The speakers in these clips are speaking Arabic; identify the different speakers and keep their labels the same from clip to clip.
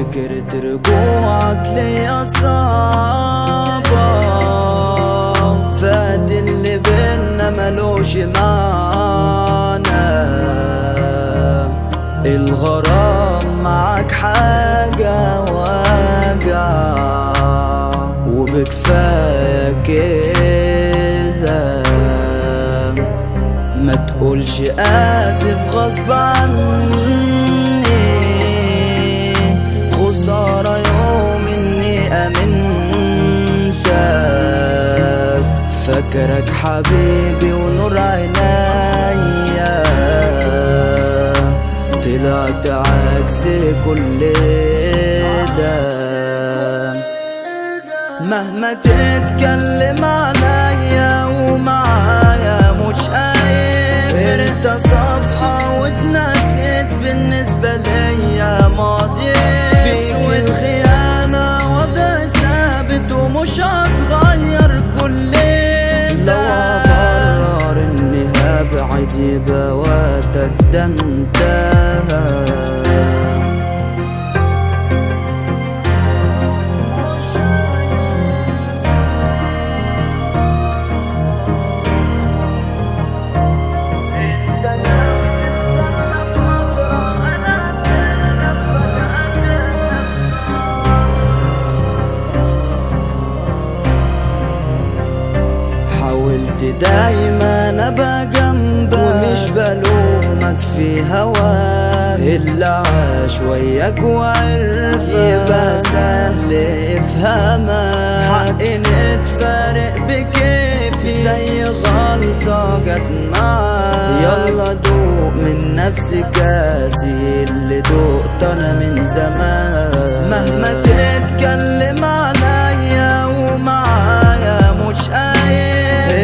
Speaker 1: فكرة رجوعك ليا صعبة، فات اللي بينا ملوش معنى، الغرام معاك حاجة وجع، وبكفاية كده ما تقولش آسف غصب عني، خسارة يوم إني أمنتك، فاكرك حبيبي ونور عينيا، طلعت عكس كل ده. مهما تتكلم عليا ومعايا مش هيفرق، انت صفحة واتنسيت بالنسبة ليا ماضي، فيك الخيانة وضع ثابت ومش هتغير كل ده. لو اقرر اني هبعد يبقى وقتك ده انتهى. حاولت دايما ابقى جنبك ومش بلومك في هواك، اللي عاش وياك وعرف يبقى سهل يفهمك، حقي نتفارق بكيفي زي غلطة جت معاك، يلا دوق من نفسي كاسي اللي دقت انا من زمان. مهما تتكلم عليا ومعايا مش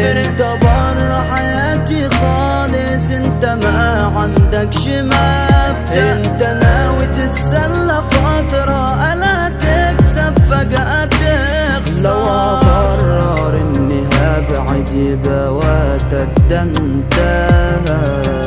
Speaker 1: انت برا حياتي خالص، انت ما عندكش مبدأ، انت ناوي تتسلى فترة الا تكسب فجأة تخسر. لو اقرر اني هبعد يبقى وقتك ده انتهى.